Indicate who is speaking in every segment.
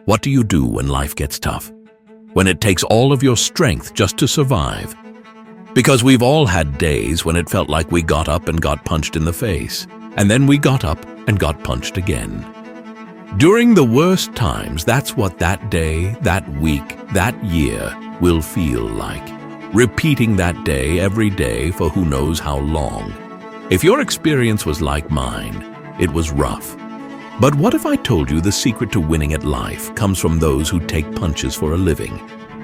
Speaker 1: What do you do when life gets tough? When it takes all of your strength just to survive? Because we've all had days when it felt like we got up and got punched in the face, and then we got up and got punched again. During the worst times, that's what that day, that week, that year will feel like. Repeating that day every day for who knows how long. If your experience was like mine, it was rough. But what if I told you the secret to winning at life comes from those who take punches for a living?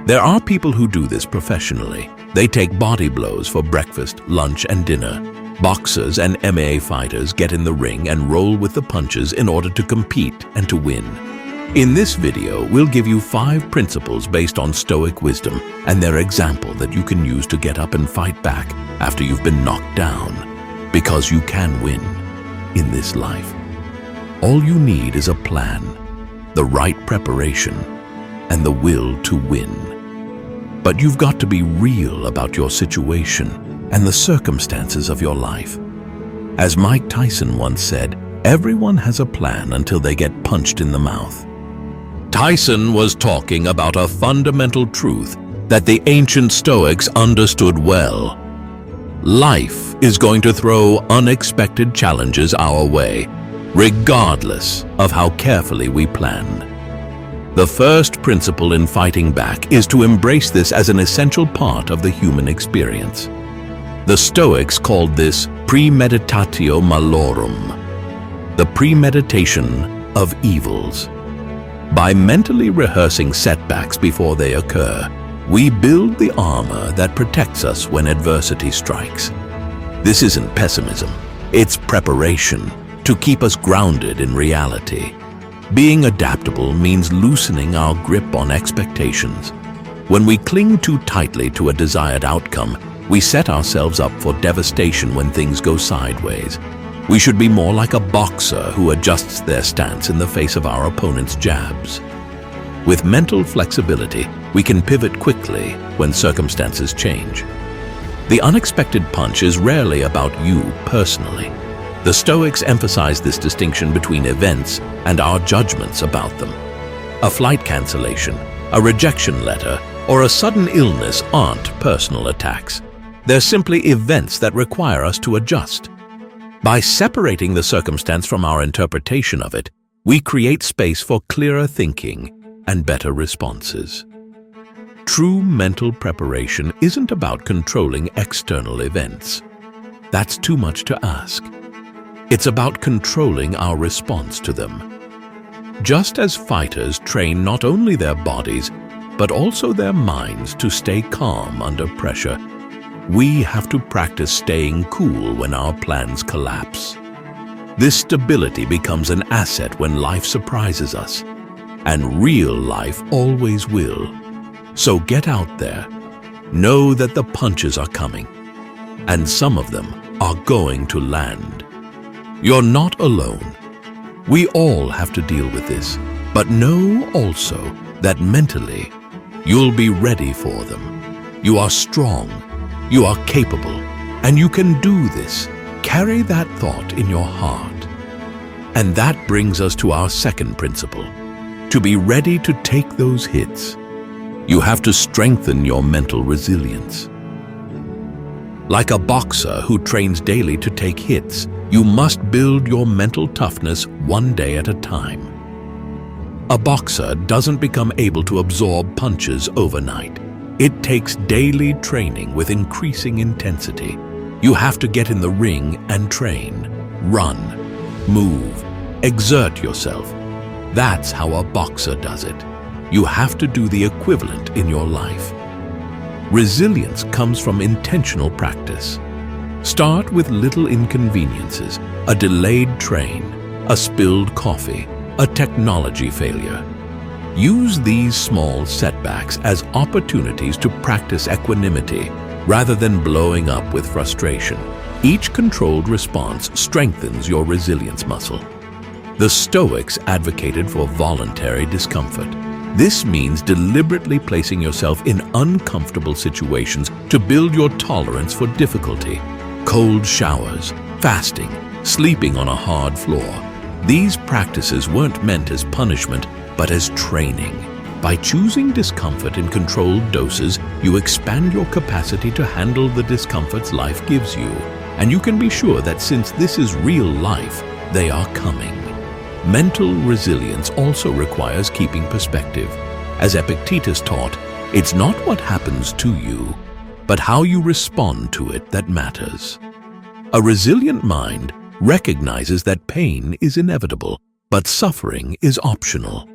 Speaker 1: There are people who do this professionally. They take body blows for breakfast, lunch, and dinner. Boxers and MMA fighters get in the ring and roll with the punches in order to compete and to win. In this video, we'll give you 5 principles based on Stoic wisdom and their example that you can use to get up and fight back after you've been knocked down. Because you can win in this life. All you need is a plan, the right preparation, and the will to win. But you've got to be real about your situation and the circumstances of your life. As Mike Tyson once said, everyone has a plan until they get punched in the mouth. Tyson was talking about a fundamental truth that the ancient Stoics understood well. Life is going to throw unexpected challenges our way, regardless of how carefully we plan. The first principle in fighting back is to embrace this as an essential part of the human experience. The Stoics called this premeditatio malorum, the premeditation of evils. By mentally rehearsing setbacks before they occur, we build the armor that protects us when adversity strikes. This isn't pessimism, it's preparation to keep us grounded in reality. Being adaptable means loosening our grip on expectations. When we cling too tightly to a desired outcome, we set ourselves up for devastation when things go sideways. We should be more like a boxer who adjusts their stance in the face of our opponent's jabs. With mental flexibility, we can pivot quickly when circumstances change. The unexpected punch is rarely about you personally. The Stoics emphasize this distinction between events and our judgments about them. A flight cancellation, a rejection letter, or a sudden illness aren't personal attacks. They're simply events that require us to adjust. By separating the circumstance from our interpretation of it, we create space for clearer thinking and better responses. True mental preparation isn't about controlling external events. That's too much to ask. It's about controlling our response to them. Just as fighters train not only their bodies, but also their minds to stay calm under pressure, we have to practice staying cool when our plans collapse. This stability becomes an asset when life surprises us, and real life always will. So get out there. Know that the punches are coming, and some of them are going to land. You're not alone. We all have to deal with this, but know also that mentally, you'll be ready for them. You are strong, you are capable, and you can do this. Carry that thought in your heart. And that brings us to our second principle, to be ready to take those hits. You have to strengthen your mental resilience. Like a boxer who trains daily to take hits, you must build your mental toughness one day at a time. A boxer doesn't become able to absorb punches overnight. It takes daily training with increasing intensity. You have to get in the ring and train, run, move, exert yourself. That's how a boxer does it. You have to do the equivalent in your life. Resilience comes from intentional practice. Start with little inconveniences, a delayed train, a spilled coffee, a technology failure. Use these small setbacks as opportunities to practice equanimity rather than blowing up with frustration. Each controlled response strengthens your resilience muscle. The Stoics advocated for voluntary discomfort. This means deliberately placing yourself in uncomfortable situations to build your tolerance for difficulty. Cold showers, fasting, sleeping on a hard floor. These practices weren't meant as punishment, but as training. By choosing discomfort in controlled doses, you expand your capacity to handle the discomforts life gives you. And you can be sure that since this is real life, they are coming. Mental resilience also requires keeping perspective. As Epictetus taught, it's not what happens to you, but how you respond to it that matters. A resilient mind recognizes that pain is inevitable, but suffering is optional.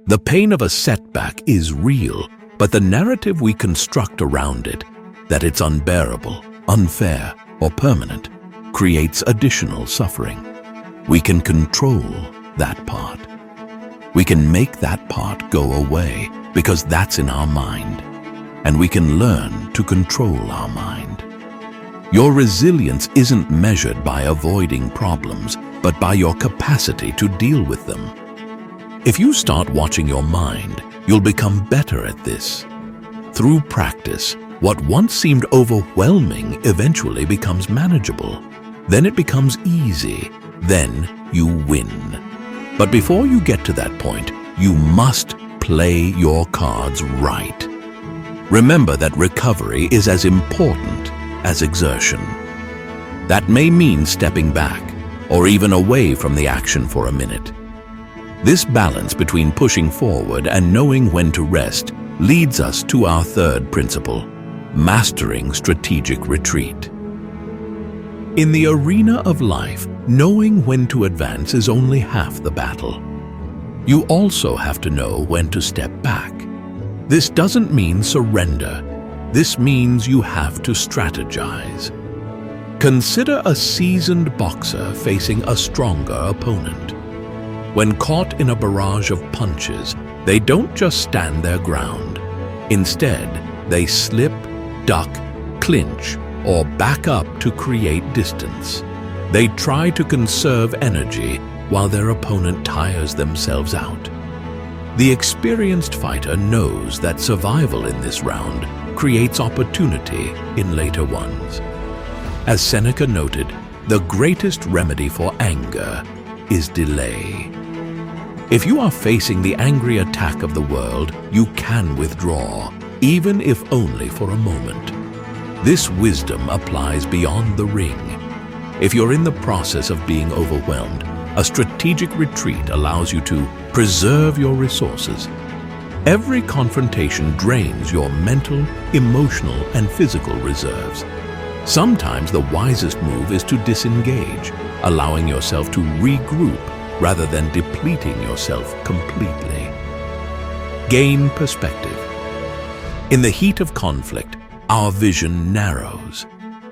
Speaker 1: The pain of a setback is real, but the narrative we construct around it, that it's unbearable, unfair, or permanent, creates additional suffering. We can control that part. We can make that part go away because that's in our mind, and we can learn to control our mind. Your resilience isn't measured by avoiding problems, but by your capacity to deal with them. If you start watching your mind, you'll become better at this. Through practice, what once seemed overwhelming eventually becomes manageable. Then it becomes easy. Then you win. But before you get to that point, you must play your cards right. Remember that recovery is as important as exertion. That may mean stepping back, or even away from the action for a minute. This balance between pushing forward and knowing when to rest leads us to our third principle, mastering strategic retreat. In the arena of life, knowing when to advance is only half the battle. You also have to know when to step back. This doesn't mean surrender. This means you have to strategize. Consider a seasoned boxer facing a stronger opponent. When caught in a barrage of punches, they don't just stand their ground. Instead, they slip, duck, clinch, or back up to create distance. They try to conserve energy while their opponent tires themselves out. The experienced fighter knows that survival in this round creates opportunity in later ones. As Seneca noted, the greatest remedy for anger is delay. If you are facing the angry attack of the world, you can withdraw, even if only for a moment. This wisdom applies beyond the ring. If you're in the process of being overwhelmed, a strategic retreat allows you to preserve your resources. Every confrontation drains your mental, emotional, and physical reserves. Sometimes the wisest move is to disengage, allowing yourself to regroup rather than depleting yourself completely. Gain perspective. In the heat of conflict, our vision narrows.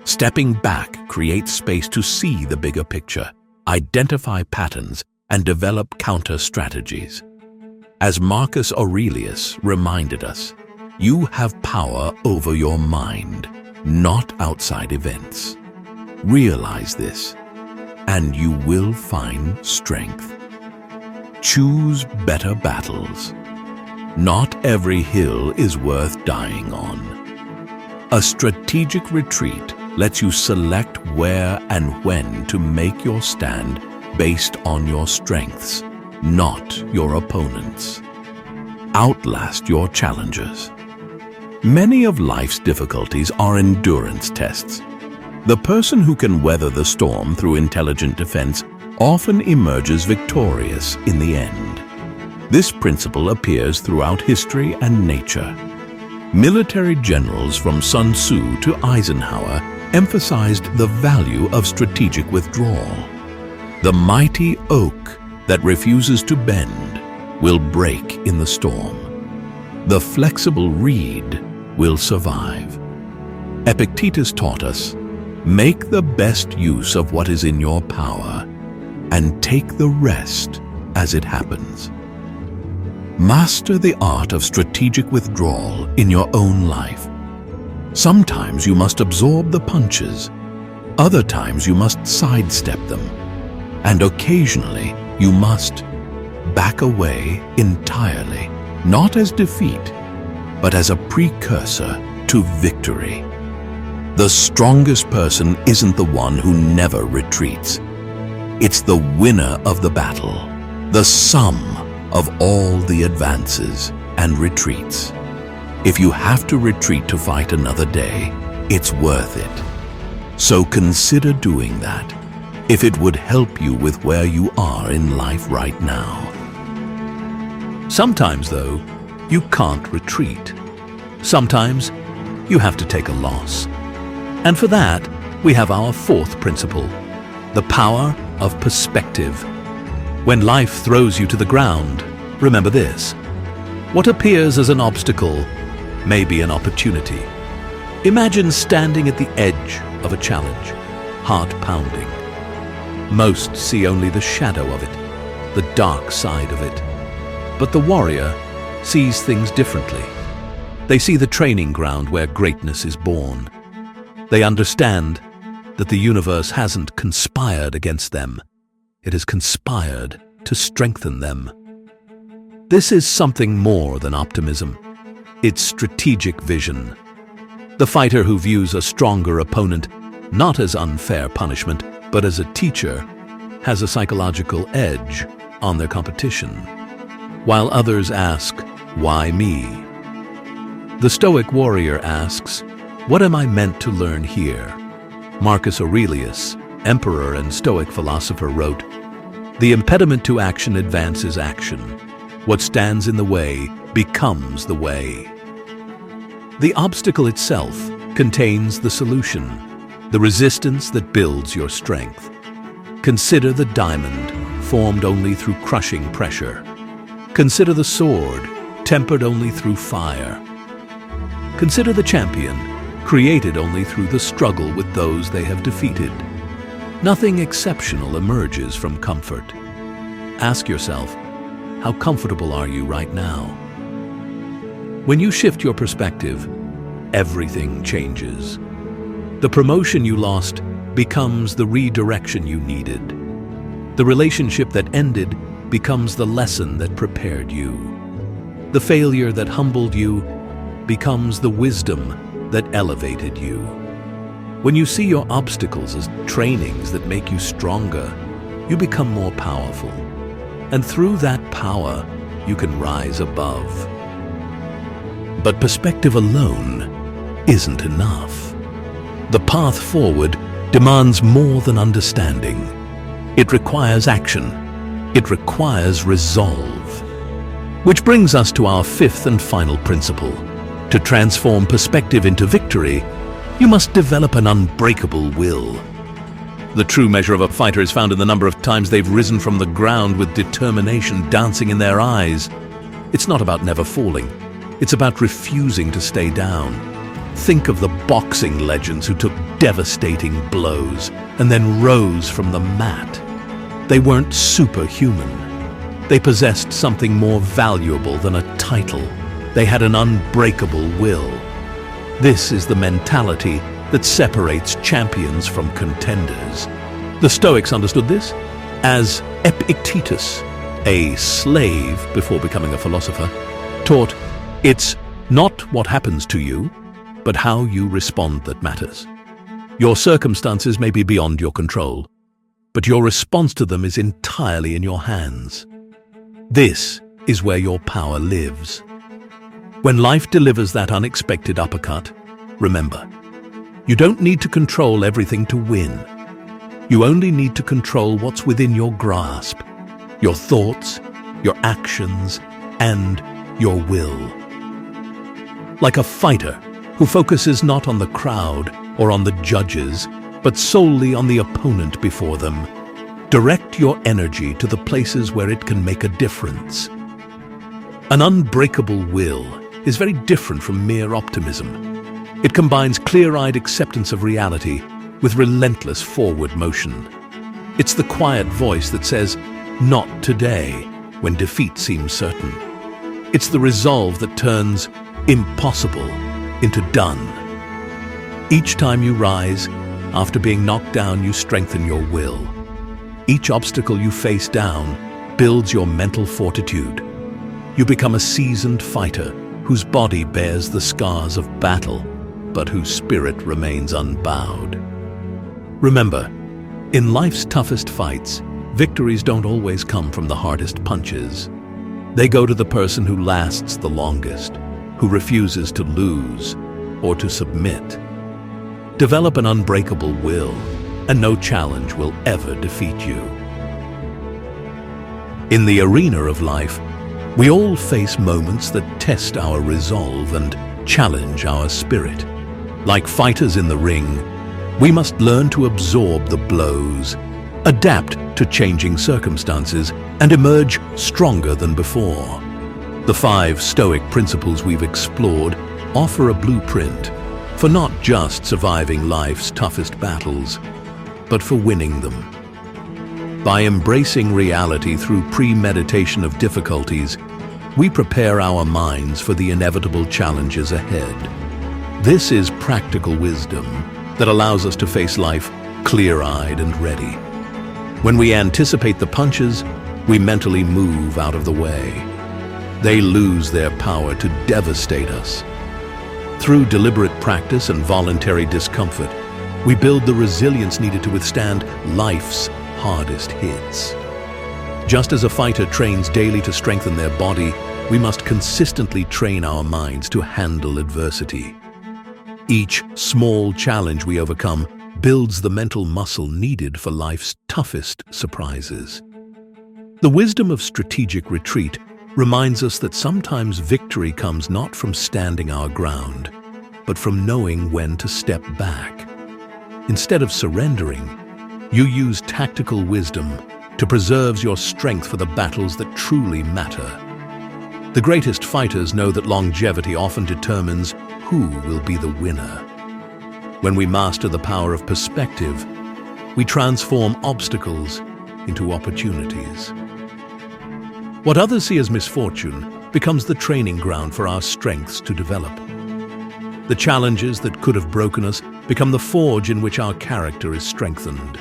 Speaker 1: Stepping back creates space to see the bigger picture, identify patterns, and develop counter-strategies. As Marcus Aurelius reminded us, you have power over your mind, not outside events. Realize this, and you will find strength. Choose better battles. Not every hill is worth dying on. A strategic retreat lets you select where and when to make your stand based on your strengths, not your opponents. Outlast your challengers. Many of life's difficulties are endurance tests. The person who can weather the storm through intelligent defense often emerges victorious in the end. This principle appears throughout history and nature. Military generals from Sun Tzu to Eisenhower emphasized the value of strategic withdrawal. The mighty oak that refuses to bend will break in the storm. The flexible reed will survive. Epictetus taught us, make the best use of what is in your power and take the rest as it happens. Master the art of strategic withdrawal in your own life. Sometimes you must absorb the punches. Other times you must sidestep them. And occasionally you must back away entirely, not as defeat, but as a precursor to victory. The strongest person isn't the one who never retreats. It's the winner of the battle, the sum of all the advances and retreats. If you have to retreat to fight another day, it's worth it. So consider doing that, if it would help you with where you are in life right now. Sometimes, though, you can't retreat. Sometimes you have to take a loss. And for that, we have our fourth principle, the power of perspective. When life throws you to the ground, remember this: what appears as an obstacle may be an opportunity. Imagine standing at the edge of a challenge, heart pounding. Most see only the shadow of it, the dark side of it. But the warrior sees things differently. They see the training ground where greatness is born. They understand that the universe hasn't conspired against them. It has conspired to strengthen them. This is something more than optimism. It's strategic vision. The fighter who views a stronger opponent not as unfair punishment, but as a teacher, has a psychological edge on their competition. While others ask, "Why me?" The Stoic warrior asks, "What am I meant to learn here?" Marcus Aurelius, emperor and Stoic philosopher, wrote, "The impediment to action advances action. What stands in the way becomes the way." The obstacle itself contains the solution, the resistance that builds your strength. Consider the diamond, formed only through crushing pressure. Consider the sword, tempered only through fire. Consider the champion, created only through the struggle with those they have defeated. Nothing exceptional emerges from comfort. Ask yourself, how comfortable are you right now? When you shift your perspective, everything changes. The promotion you lost becomes the redirection you needed. The relationship that ended becomes the lesson that prepared you. The failure that humbled you becomes the wisdom that elevated you. When you see your obstacles as trainings that make you stronger, you become more powerful. And through that power, you can rise above. But perspective alone isn't enough. The path forward demands more than understanding. It requires action. It requires resolve. Which brings us to our fifth and final principle. To transform perspective into victory, you must develop an unbreakable will. The true measure of a fighter is found in the number of times they've risen from the ground with determination dancing in their eyes. It's not about never falling. It's about refusing to stay down. Think of the boxing legends who took devastating blows and then rose from the mat. They weren't superhuman. They possessed something more valuable than a title. They had an unbreakable will. This is the mentality that separates champions from contenders. The Stoics understood this as Epictetus, a slave before becoming a philosopher, taught, "It's not what happens to you, but how you respond that matters. Your circumstances may be beyond your control, but your response to them is entirely in your hands. This is where your power lives." When life delivers that unexpected uppercut, remember, you don't need to control everything to win. You only need to control what's within your grasp, your thoughts, your actions, and your will. Like a fighter who focuses not on the crowd or on the judges, but solely on the opponent before them, direct your energy to the places where it can make a difference. An unbreakable will is very different from mere optimism. It combines clear-eyed acceptance of reality with relentless forward motion. It's the quiet voice that says, "Not today," when defeat seems certain. It's the resolve that turns impossible into done. Each time you rise, after being knocked down, you strengthen your will. Each obstacle you face down builds your mental fortitude. You become a seasoned fighter whose body bears the scars of battle, but whose spirit remains unbowed. Remember, in life's toughest fights, victories don't always come from the hardest punches. They go to the person who lasts the longest, who refuses to lose or to submit. Develop an unbreakable will, and no challenge will ever defeat you. In the arena of life, we all face moments that test our resolve and challenge our spirit. Like fighters in the ring, we must learn to absorb the blows, adapt to changing circumstances, and emerge stronger than before. The 5 Stoic principles we've explored offer a blueprint for not just surviving life's toughest battles, but for winning them. By embracing reality through premeditation of difficulties, we prepare our minds for the inevitable challenges ahead. This is practical wisdom that allows us to face life clear-eyed and ready. When we anticipate the punches, we mentally move out of the way. They lose their power to devastate us. Through deliberate practice and voluntary discomfort, we build the resilience needed to withstand life's hardest hits. Just as a fighter trains daily to strengthen their body, we must consistently train our minds to handle adversity. Each small challenge we overcome builds the mental muscle needed for life's toughest surprises. The wisdom of strategic retreat reminds us that sometimes victory comes not from standing our ground, but from knowing when to step back. Instead of surrendering, you use tactical wisdom to preserve your strength for the battles that truly matter. The greatest fighters know that longevity often determines who will be the winner. When we master the power of perspective, we transform obstacles into opportunities. What others see as misfortune becomes the training ground for our strengths to develop. The challenges that could have broken us become the forge in which our character is strengthened.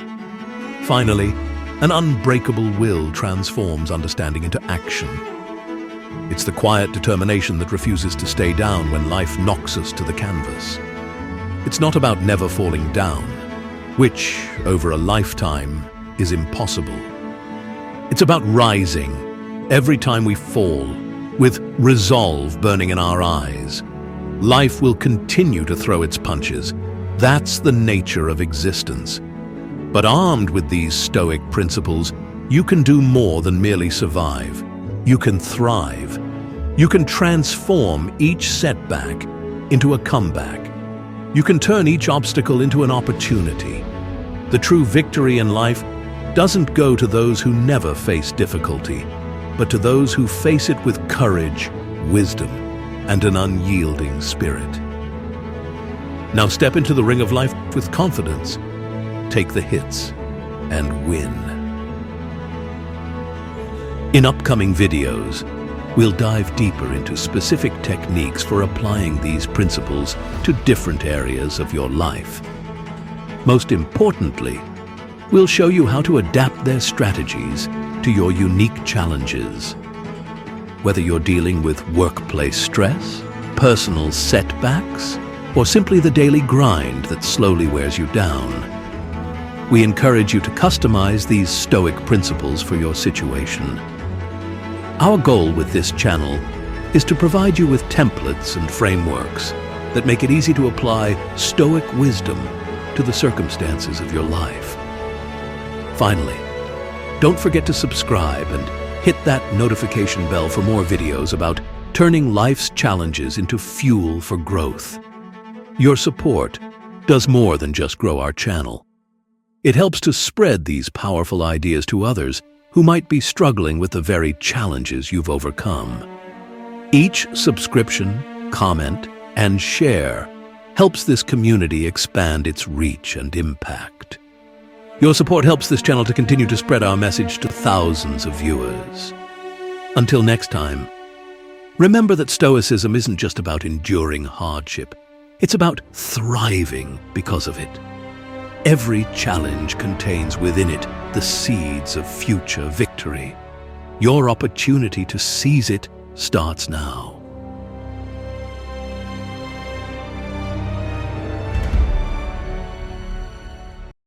Speaker 1: Finally, an unbreakable will transforms understanding into action. It's the quiet determination that refuses to stay down when life knocks us to the canvas. It's not about never falling down, which, over a lifetime, is impossible. It's about rising every time we fall, with resolve burning in our eyes. Life will continue to throw its punches. That's the nature of existence. But armed with these Stoic principles, you can do more than merely survive. You can thrive. You can transform each setback into a comeback. You can turn each obstacle into an opportunity. The true victory in life doesn't go to those who never face difficulty, but to those who face it with courage, wisdom, and an unyielding spirit. Now step into the ring of life with confidence. Take the hits and win. In upcoming videos, we'll dive deeper into specific techniques for applying these principles to different areas of your life. Most importantly, we'll show you how to adapt their strategies to your unique challenges. Whether you're dealing with workplace stress, personal setbacks, or simply the daily grind that slowly wears you down, we encourage you to customize these Stoic principles for your situation. Our goal with this channel is to provide you with templates and frameworks that make it easy to apply Stoic wisdom to the circumstances of your life. Finally, don't forget to subscribe and hit that notification bell for more videos about turning life's challenges into fuel for growth. Your support does more than just grow our channel. It helps to spread these powerful ideas to others who might be struggling with the very challenges you've overcome. Each subscription, comment, and share helps this community expand its reach and impact. Your support helps this channel to continue to spread our message to thousands of viewers. Until next time, remember that Stoicism isn't just about enduring hardship. It's about thriving because of it. Every challenge contains within it the seeds of future victory. Your opportunity to seize it starts now.